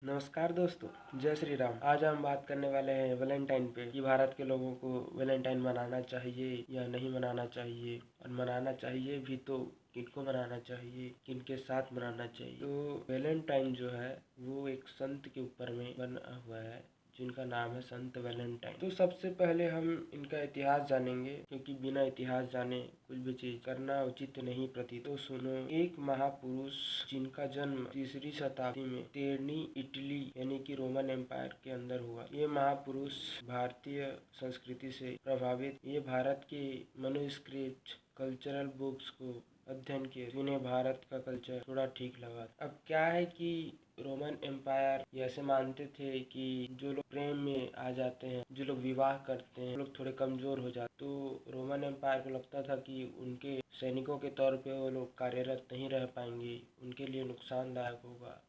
नमस्कार दोस्तों, जय श्री राम। आज हम बात करने वाले हैं वैलेंटाइन पे कि भारत के लोगों को वैलेंटाइन मनाना चाहिए या नहीं मनाना चाहिए, और मनाना चाहिए भी तो किनको मनाना चाहिए, किनके साथ मनाना चाहिए। तो वैलेंटाइन जो है वो एक संत के ऊपर में बना हुआ है जिनका नाम है संत वैलेंटाइन। तो सबसे पहले हम इनका इतिहास जानेंगे, क्योंकि बिना इतिहास जाने कुछ भी चीज करना उचित नहीं प्रतीत। तो सुनो, एक महापुरुष जिनका जन्म तीसरी शताब्दी में तेरनी इटली यानी कि रोमन एम्पायर के अंदर हुआ। ये महापुरुष भारतीय संस्कृति से प्रभावित, ये भारत के मनुस्क्रिप्ट कल्चरल बुक्स को अध्ययन किए, इन्हें भारत का कल्चर थोड़ा ठीक लगा। अब क्या है कि रोमन एम्पायर ये ऐसे मानते थे कि जो लोग प्रेम में आ जाते हैं, जो लोग विवाह करते हैं, लोग थोड़े कमजोर हो जाते। तो रोमन एम्पायर को लगता था कि उनके सैनिकों के तौर पे वो लोग कार्यरत नहीं रह पाएंगे, उनके लिए नुकसानदायक होगा।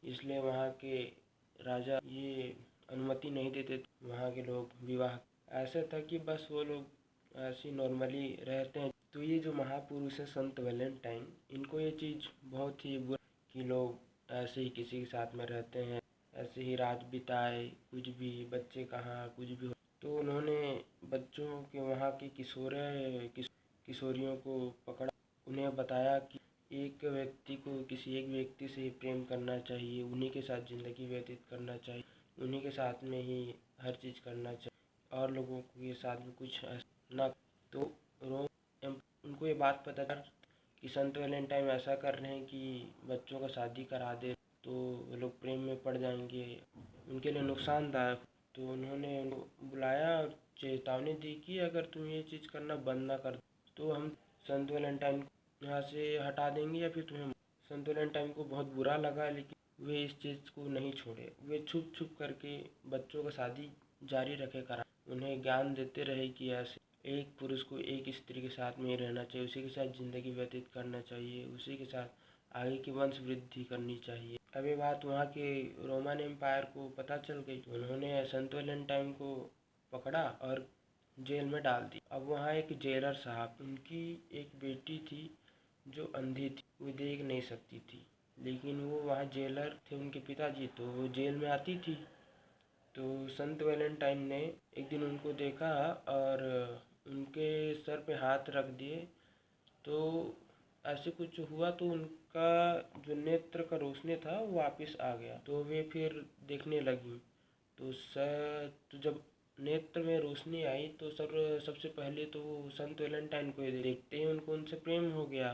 इसलिए वहाँ के राजा ये अनुमति नहीं देते थे वहाँ के लोग विवाह। ऐसा था कि बस वो लोग ऐसे नॉर्मली रहते हैं। तो ये जो महापुरुष है संत वैलेंटाइन, इनको ये चीज़ बहुत ही बुरा कि लोग ऐसे ही किसी के साथ में रहते हैं, ऐसे ही रात बिताए, कुछ भी बच्चे कहाँ कुछ भी हो। तो उन्होंने बच्चों के वहाँ की किशोरियों को पकड़ा, उन्हें बताया कि एक व्यक्ति को किसी एक व्यक्ति से प्रेम करना चाहिए, उन्हीं के साथ ज़िंदगी व्यतीत करना चाहिए, उन्हीं के साथ में ही हर चीज़ करना चाहिए, और लोगों के साथ में कुछ ना। तो उनको ये बात पता था कि संत वैलेंटाइन ऐसा कर रहे हैं कि बच्चों का शादी करा दे तो वो लोग प्रेम में पड़ जाएंगे, उनके लिए नुकसानदायक। तो उन्होंने उनको बुलाया और चेतावनी दी कि अगर तुम ये चीज़ करना बंद ना कर तो हम संत वैलेंटाइन को यहाँ से हटा देंगे या फिर तुम्हें। संत वैलेंटाइन को बहुत बुरा लगा, लेकिन वे इस चीज़ को नहीं छोड़े। वे छुप छुप करके बच्चों का शादी जारी रखे करा, उन्हें ज्ञान देते रहे कि ऐसे एक पुरुष को एक स्त्री के साथ में ही रहना चाहिए, उसी के साथ ज़िंदगी व्यतीत करना चाहिए, उसी के साथ आगे की वंश वृद्धि करनी चाहिए। अब ये बात वहाँ के रोमन एम्पायर को पता चल गई। उन्होंने संत वैलेंटाइन को पकड़ा और जेल में डाल दी। अब वहाँ एक जेलर साहब, उनकी एक बेटी थी जो अंधी थी, वो देख नहीं सकती थी, लेकिन वो वहाँ जेलर थे उनके पिताजी, तो वो जेल में आती थी। तो संत वैलेंटाइन ने एक दिन उनको देखा और उनके सर पे हाथ रख दिए। तो ऐसे कुछ हुआ तो उनका जो नेत्र का रोशनी था वो वापस आ गया, तो वे फिर देखने लगी। तो जब नेत्र में रोशनी आई तो सबसे पहले तो वो संत वैलेंटाइन को देखते ही उनको उनसे प्रेम हो गया।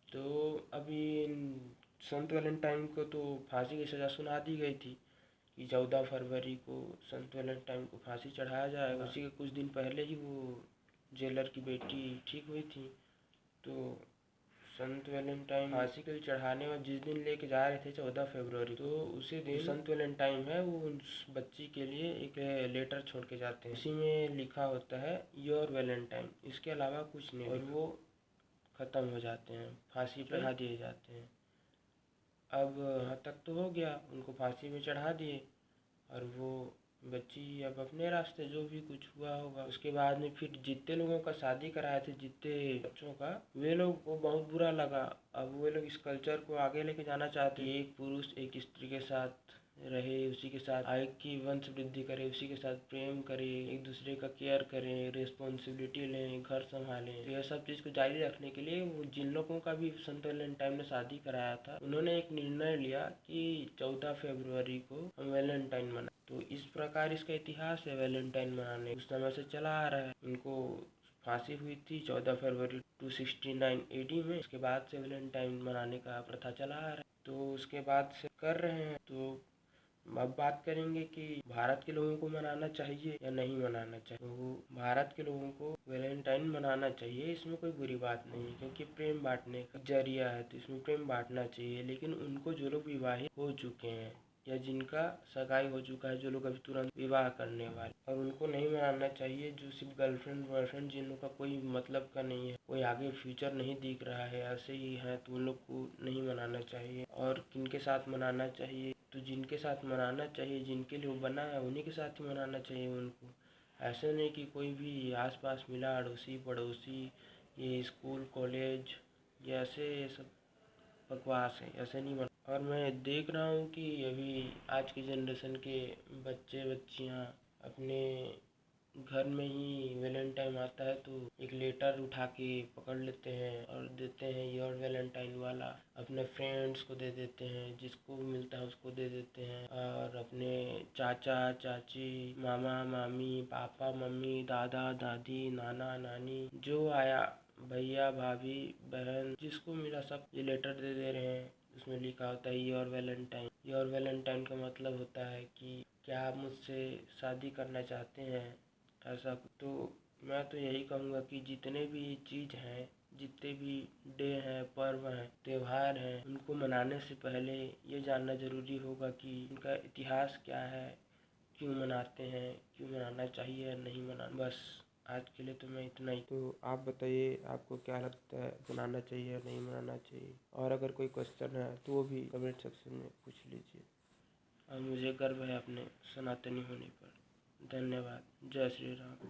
तो अभी संत वैलेंटाइन को तो फांसी की सज़ा सुना दी गई थी कि 14 फरवरी को संत वैलेंटाइन को फांसी चढ़ाया जाएगा। उसी के कुछ दिन पहले ही वो जेलर की बेटी ठीक हुई थी। तो संत वैलेंटाइन फांसी के लिए चढ़ाने में जिस दिन लेके जा रहे थे 14 फरवरी, तो उसी दिन संत वैलेंटाइन है वो उस बच्ची के लिए एक लेटर छोड़ के जाते हैं। इसी में लिखा होता है योर वैलेंटाइन, इसके अलावा कुछ नहीं, और वो ख़त्म हो जाते हैं, फांसी पे चढ़ा दिए जाते हैं। अब यहाँ तक तो हो गया, उनको फांसी में चढ़ा दिए और वो बच्ची अब अपने रास्ते, जो भी कुछ हुआ होगा। उसके बाद में फिर जितने लोगों का शादी कराए थे, जितने बच्चों का, वे लोग को बहुत बुरा लगा। अब वे लोग इस कल्चर को आगे लेके जाना चाहते हैं, एक पुरुष एक स्त्री के साथ रहे, उसी के साथ आगे की वंश वृद्धि करे, उसी के साथ प्रेम करे, एक दूसरे का केयर करें, रिस्पॉन्सिबिलिटी लें, घर संभालें। तो यह सब चीज़ को जारी रखने के लिए वो जिन लोगों का भी संत वैलेंटाइन ने शादी कराया था, उन्होंने एक निर्णय लिया कि 14 फरवरी को हम वैलेंटाइन मना। तो इस प्रकार इसका इतिहास है वैलेंटाइन मनाने, उस समय से चला आ रहा है। उनको फांसी हुई थी 14 फरवरी 269 AD में। उसके बाद से वैलेंटाइन मनाने का प्रथा चला आ रहा है, तो उसके बाद से कर रहे हैं। तो अब बात करेंगे कि भारत के लोगों को मनाना चाहिए या नहीं मनाना चाहिए। तो भारत के लोगों को वैलेंटाइन मनाना चाहिए, इसमें कोई बुरी बात नहीं है, क्योंकि प्रेम बांटने का जरिया है, तो इसमें प्रेम बांटना चाहिए। लेकिन उनको जो लोग विवाहित हो चुके हैं या जिनका सगाई हो चुका है, जो लोग अभी तुरंत विवाह करने वाले, और उनको नहीं मनाना चाहिए। जो सिर्फ गर्लफ्रेंड बॉयफ्रेंड, जिन लोग का कोई मतलब का नहीं है, कोई आगे फ्यूचर नहीं दिख रहा है, ऐसे ही है, तो उन लोग को नहीं मनाना चाहिए। और किनके साथ मनाना चाहिए, तो जिनके साथ मनाना चाहिए, जिनके लिए वो बना है, उन्हीं के साथ ही मनाना चाहिए उनको। ऐसे नहीं कि कोई भी आसपास मिला, अड़ोसी पड़ोसी, ये स्कूल कॉलेज, ये ऐसे सब बकवास है, ऐसे नहीं और मैं देख रहा हूँ कि अभी आज की जनरेशन के बच्चे बच्चियाँ अपने घर में ही वैलेंटाइन आता है तो एक लेटर उठा के पकड़ लेते हैं और देते हैं योर वैलेंटाइन वाला, अपने फ्रेंड्स को दे देते हैं, जिसको भी मिलता है उसको दे देते हैं, और अपने चाचा चाची, मामा मामी, पापा मम्मी, दादा दादी, नाना नानी, जो आया, भैया भाभी बहन, जिसको मिला सब ये लेटर दे दे रहे हैं। उसमें लिखा होता है योर वैलेंटाइन। योर वैलेंटाइन का मतलब होता है कि क्या आप मुझसे शादी करना चाहते हैं, ऐसा। तो मैं तो यही कहूँगा कि जितने भी चीज़ हैं, जितने भी डे हैं, पर्व हैं, त्योहार हैं, उनको मनाने से पहले ये जानना ज़रूरी होगा कि उनका इतिहास क्या है, क्यों मनाते हैं, क्यों मनाना चाहिए या नहीं मनाना। बस आज के लिए तो मैं इतना ही। तो आप बताइए, आपको क्या लगता है, मनाना चाहिए या नहीं मनाना चाहिए? और अगर कोई क्वेश्चन है तो वो भी कमेंट सेक्शन में पूछ लीजिए। और मुझे गर्व है अपने सनातनी होने पर। धन्यवाद। जय श्री राम।